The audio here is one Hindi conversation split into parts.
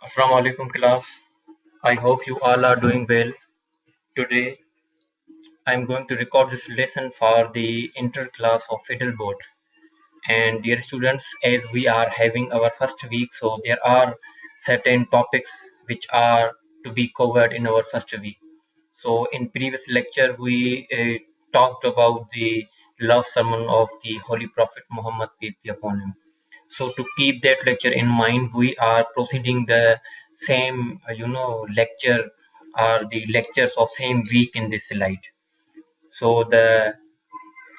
Assalamu alaikum class. I hope you all are doing well. Today I am going to record this lesson for the inter class of Fiddle Board. And dear students, as we are having our first week, so there are certain topics which are to be covered in our first week. So in previous lecture we talked about the love sermon of the Holy Prophet Muhammad, peace be upon him. So to keep that lecture in mind, we are proceeding the same, lecture or the lectures of same week in this slide. So the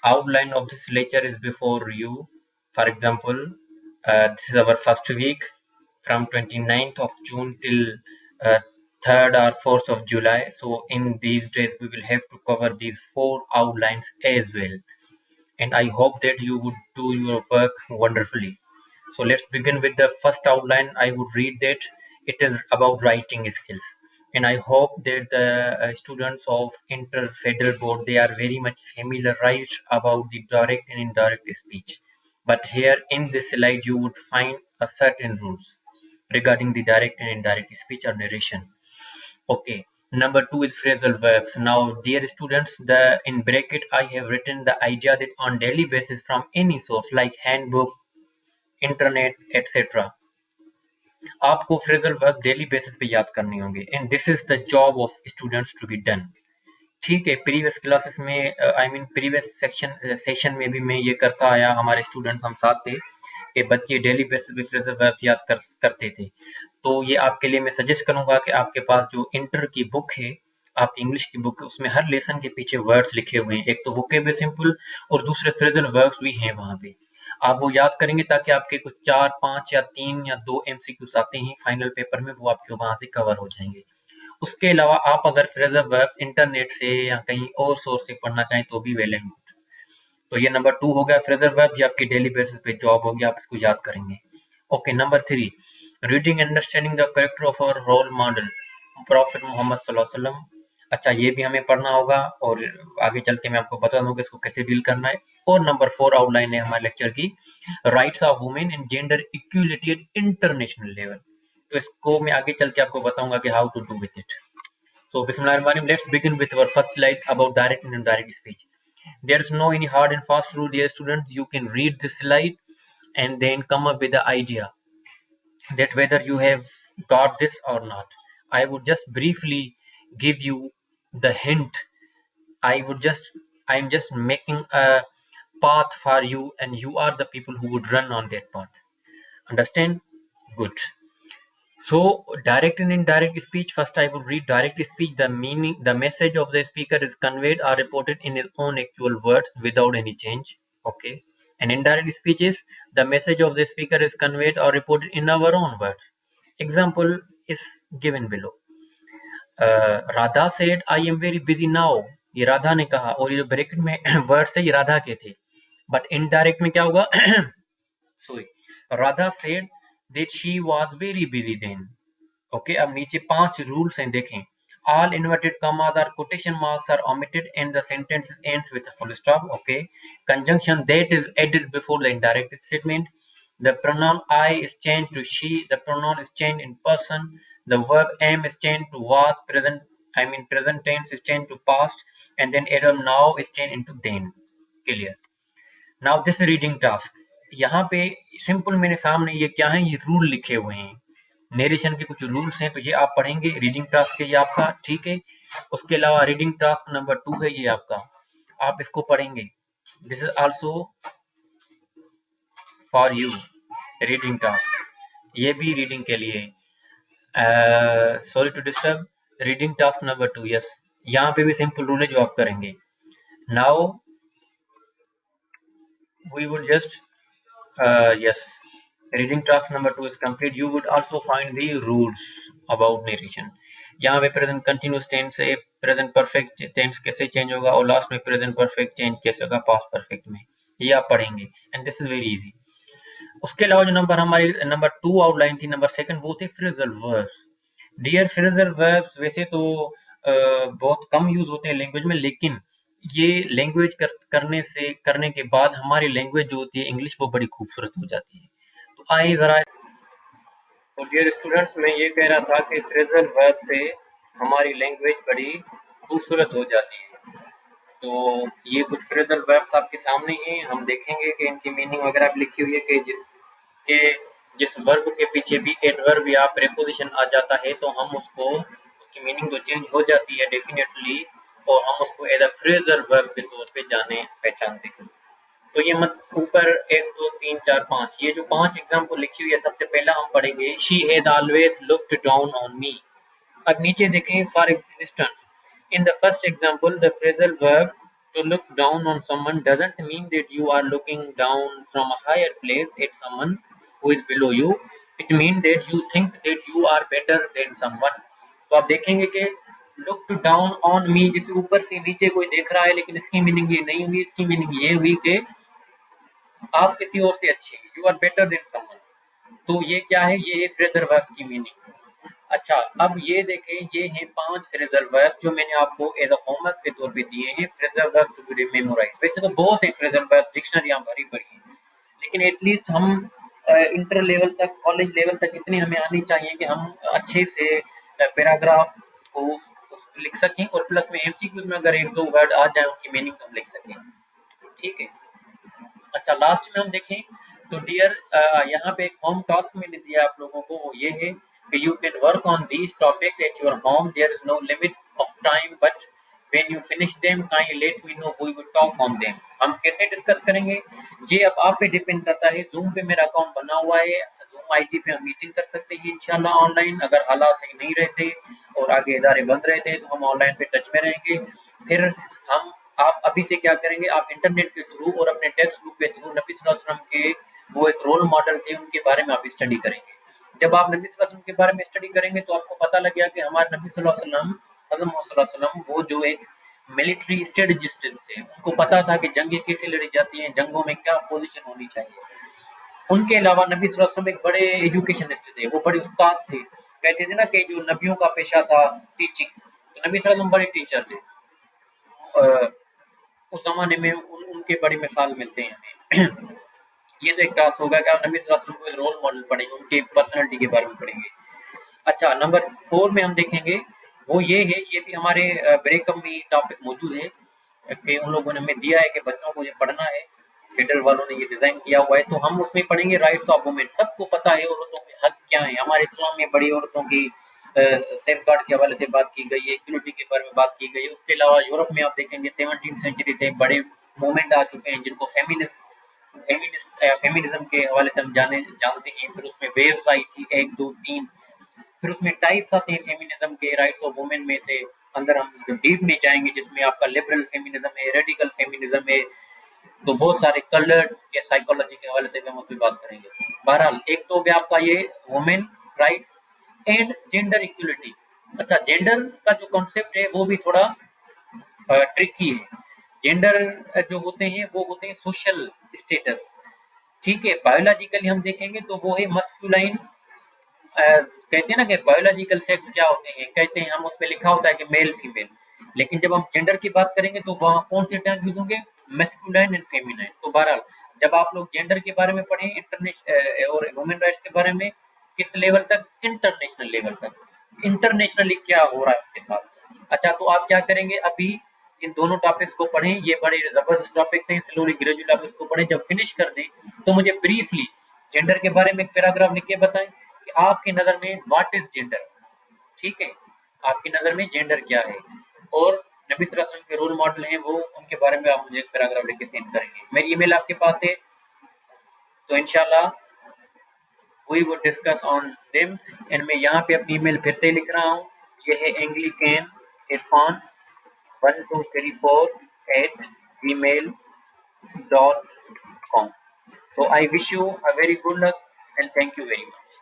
outline of this lecture is before you. For example, this is our first week from 29th of June till uh, 3rd or 4th of July. So in these days, we will have to cover these 4 outlines as well. And I hope that you would do your work wonderfully. So let's begin with the first outline. I would read that it is about writing skills. And I hope that the students of Inter-Federal Board, they are very much familiarized about the direct and indirect speech. But here in this slide, you would find a certain rules regarding the direct and indirect speech or narration. Okay. Number 2 is phrasal verbs. Now, dear students, the in bracket I have written the idea that on daily basis from any source like handbook, internet etcetera आपको फ्रेजल वर्ब डेली बेसिस पे याद करने होंगे and this is the job of students to be done. ठीक है, प्रीवियस क्लासेस में आई मीन प्रीवियस सेशन में भी मैं ये करता आया, हमारे स्टूडेंट्स हम साथ थे कि बच्चे डेली बेसिस पे फ्रेजल वर्ब याद करते थे। तो ये आपके लिए मैं सजेस्ट करूंगा कि आपके पास जो इंटर की बुक है, आपकी इंग्लिश की बुक है, उसमें हर लेसन के पीछे वर्ड्स लिखे हुए हैं। एक तो वोकेबुलरी सिंपल और दूसरे फ्रेजल वर्ब्स भी हैं वहां पे। आप वो याद करेंगे ताकि आपके कुछ 4, 5 या 3 या 2 एमसीक्यूज आते हैं फाइनल पेपर में, वो आपके वहां से कवर हो जाएंगे। उसके अलावा आप अगर फ्रेजल वर्ब इंटरनेट से या कहीं और सोर्स से पढ़ना चाहें तो भी वेल एंड गुड। तो ये नंबर 2 हो गया फ्रेजल वर्ब, ये आपकी डेली बेसिस पे जॉब होगी, आप इसको याद करेंगे। Okay, number 3, reading and understanding the character of our role model prophet Muhammad सल्लल्लाहु अलैहि वसल्लम। अच्छा, ये भी हमें पढ़ना होगा और आगे चल के मैं आपको बता दूंगा इसको कैसे डील करना है। और नंबर 4 आउटलाइन है हमारे लेक्चर की, rights of women and gender equality at international level. तो इसको मैं आगे चल के आपको बताऊंगा कि how to do with it. So Bismillahirrahmanirrahim, let's begin with our first slide about direct and indirect speech. There is no any hard and fast rule, dear students. You can read this slide and then come up with the idea that whether you have got this or not. I would just briefly give you the hint. I'm just making a path for you and you are the people who would run on that path. Understand? Good. So direct and indirect speech, first I would read direct speech. The meaning, the message of the speaker is conveyed or reported in his own actual words without any change. Okay. And indirect speech is the message of the speaker is conveyed or reported in our own words. Example is given below. Radha said I am very busy now, ये राधा ने कहा, और ये जो ब्रैकेट में वर्ड है ये राधा के थे, बट इनडायरेक्ट में क्या होगा? Sorry, Radha said that she was very busy then. Okay, अब नीचे 5 रूल्स हैं, देखें। All inverted commas or quotation marks are omitted and the sentence ends with a full stop. Okay, conjunction that is added before the indirect statement. The pronoun I is changed to she. The pronoun is changed in person. The verb am is changed to was. Present tense is changed to past, and then Adam now is changed into then. Clear? Now this reading task. यहाँ पे सिंपल मेरे सामने ये क्या है, ये रूल लिखे हुए हैं, नेरेशन के कुछ रूल्स हैं, तो ये आप पढ़ेंगे। रीडिंग टास्क है ये आपका, ठीक है। उसके अलावा रीडिंग टास्क नंबर 2 है ये आपका, आप इसको पढ़ेंगे। This is also for you reading task, ये भी रीडिंग के लिए। Sorry to disturb, reading task number 2, yes, यहाँ पे भी सिंपल रूल है जो आप करेंगे। Now we will just yes, reading task number 2 is complete. You would also find the rules about narration. यहाँ पे प्रेजेंट कंटिन्यूस टेंस से प्रेजेंट परफेक्ट टेंस कैसे चेंज होगा और लास्ट में प्रेजेंट परफेक्ट चेंज कैसे होगा पास्ट परफेक्ट में, ये आप पढ़ेंगे and this is very easy. उसके अलावा जो नंबर हमारी नंबर 2 आउटलाइन थी, नंबर 2 वो थे phrasal verbs. Dear phrasal verbs वैसे तो बहुत कम यूज होते हैं लैंग्वेज में, लेकिन ये लैंग्वेज करने के बाद हमारी लैंग्वेज जो होती है इंग्लिश, वो बड़ी खूबसूरत हो जाती है। तो आइए जरा तो डियर स्टूडेंट्स, मैं ये कह रहा था कि फ्रेजल वर्ब से हमारी लैंग्वेज बड़ी खूबसूरत हो जाती है। तो ये कुछ फ्रेजल वर्ब्स आपके सामने हैं, हम देखेंगे कि इनकी मीनिंग वगैरह भी लिखी हुई है कि जिस वर्ब के पीछे भी एडवर्ब या प्रीपोजिशन आ जाता है तो हम उसको उसकी मीनिंग तो चेंज हो जाती है डेफिनेटली, और हम उसको एज अ फ्रेजल वर्ब के तौर पे जाने पहचानते हैं। तो ये मत ऊपर 1 2 3 4 5 ये जो 5 एग्जाम्पल लिखी हुई है, सबसे पहला हम पढ़ेंगे she had always looked down on me. अब नीचे देखें, for instance in the first example the phrasal verb to look down on someone doesn't mean that you are looking down from a higher place at someone who is below you. It means that you think that you are better than someone. तो आप देखेंगे कि looked down on me जिसे ऊपर से नीचे कोई देख रहा है, लेकिन इसकी मीनिंग ये नहीं हुई, इसकी मीनिंग ये हुई कि आप किसी और से अच्छे हैं, you are better than someone. तो ये क्या है, ये है फ्रेजल वर्ब की मीनिंग। अच्छा, अब ये देखें, ये हैं 5 फ्रेजल वर्ब जो मैंने आपको एज अ होमवर्क के तौर पे दिए हैं, phrasal verb to be memorize. वैसे तो बहुत है फ्रेजल वर्ब, डिक्शनरी आप भरी पड़ी है, लेकिन एटलीस्ट हम इंटर लेवल तक, कॉलेज लेवल तक इतनी हमें आनी चाहिए कि हम अच्छे से पैराग्राफ को लिख सकें, और प्लस में एमसीक्यू में अगर 1 2 वर्ड आ जाए उनकी मीनिंग हम लिख सकें। ठीक है। अच्छा, लास्ट में हम देखें तो डियर, यहाँ पे एक होम टास्क मैंने दिया आप लोगों को, वो ये है कि you can work on these topics at your home, there is no limit of time, but when you finish them kindly let me know, we will talk on them. हम कैसे डिस्कस करेंगे, ये अब आप पे डिपेंड करता है। जूम पे मेरा अकाउंट बना हुआ है, जूम आईडी पे हम मीटिंग कर सकते हैं इंशाल्लाह ऑनलाइन। अगर हालात सही नहीं रहते और आगे इदारे बंद रहते तो हम ऑनलाइन पे टच में रहेंगे। फिर हम आप अभी से क्या करेंगे, आप इंटरनेट के थ्रू और अपने टेक्स्ट बुक के थ्रू नबी सल्लल्लाहु अलैहि वसल्लम के वो एक रोल मॉडल थे, उनके बारे में आप स्टडी करेंगे। जब आप नबी सल्लल्लाहु अलैहि वसल्लम के बारे में स्टडी करेंगे तो आपको पता लग गया कि हमारे नबी सल्लल्लाहु अलैहि वसल्लम, हज़रत मोहम्मद सल्लल्लाहु अलैहि वसल्लम, वो जो एक मिलिट्री स्ट्रेटजिस्ट थे, उनको पता था कि जंगें कैसे लड़ी जाती हैं, जंगों में क्या पोजीशन होनी चाहिए। उनके अलावा नबी सल्लल्लाहु अलैहि वसल्लम एक बड़े एजुकेशनिस्ट थे, वो बड़े उस्ताद थे। कहते थे ना कि जो नबियों का पेशा था टीचिंग, तो नबी सल्लल्लाहु अलैहि वसल्लम बड़े टीचर थे। उस ज़माने में उनके बड़ी मिसाल मिलते हैं हमें। ये तो एक टास्क होगा कि आप नबी सल्लल्लाहु अलैहि वसल्लम को रोल मॉडल पढ़ेंगे, उनके पर्सनैलिटी के बारे में पढ़ेंगे। अच्छा, नंबर 4 में हम देखेंगे, वो ये है, ये भी हमारे ब्रेकअप में टॉपिक मौजूद है कि उन लोगों ने हमें दिया है कि बच्चों को ये पढ़ना है, फेडरल वालों ने ये डिज़ाइन किया हुआ है, तो हम उसमें पढ़ेंगे राइट्स ऑफ वुमेन। सबको पता है औरतों के हक क्या हैं, हमारे इस्लाम में बड़ी औरतों की सेफ गार्ड के हवाले से बात की गई है, इक्वलिटी के बारे में बात की गई है। उसके अलावा यूरोप में आप देखेंगे 17वीं सेंचुरी से बड़े मूवमेंट आ चुके हैं जिनको फेमिनिज्म के हवाले से हम जानते हैं। फिर उसमें वेव्स आई थी 1 2 3, फिर उसमें टाइप्स आते हैं फेमिनिज्म के, राइट्स ऑफ वुमेन में से अंदर हम डीप में जाएंगे जिसमें आपका लिबरल फेमिनिज्म है, रेडिकल फेमिनिज्म है, तो बहुत सारे कलर के साइकोलॉजी के हवाले से भी हम उस पर बात करेंगे। बहरहाल, एक तो हो गया आपका ये women rights and gender equality. अच्छा, जेंडर का जो कॉन्सेप्ट है वो भी थोड़ा ट्रिकी है। जेंडर जो होते हैं वो होते हैं सोशल स्टेटस। ठीक है, बायोलॉजिकली हम देखेंगे तो वो है मस्कुलाइन। कहते हैं ना कि बायोलॉजिकल सेक्स क्या होते हैं, कहते हैं हम, उस पे लिखा होता है कि मेल फीमेल, लेकिन जब हम जेंडर की बात करेंगे तो वहाँ कौन से टर्म यूज होंगे, मैस्कुलाइन एंड फेमिनाइन। तो बहरहाल, जब आप लोग जेंडर के बारे में पढ़ें इंटरनेशनल और ह्यूमन राइट्स के बारे में, किस लेवल तक, इंटरनेशनल लेवल तक, इंटरनेशनली क्या हो रहा है उनके साथ। अच्छा, तो आप क्या करेंगे, अभी इन दोनों टॉपिक्स को पढ़ें, ये बड़े जबरदस्त टॉपिक्स हैं, स्लोली ग्रेजुअली आप इसको पढ़ें। जब फिनिश कर दें तो मुझे ब्रीफली जेंडर के बारे में एक पैराग्राफ लिख के बताएं कि आपकी नज़र में व्हाट इज जेंडर। ठीक है, आपकी नज़र में जेंडर क्या है, और नबी सल्लल्लाहु अलैहि वसल्लम के रोल मॉडल हैं वो, उनके बारे में आप मुझे एक पैराग्राफ लिख के सेंड करेंगे। मेरी ईमेल आपके पास है, तो इंशाल्लाह we would discuss on them. And मैं यहाँ पे अपनी ईमेल फिर से लिख रहा हूँ, ये है Anglican Irfan 1234@gmail.com. So I wish you a very good luck and thank you very much.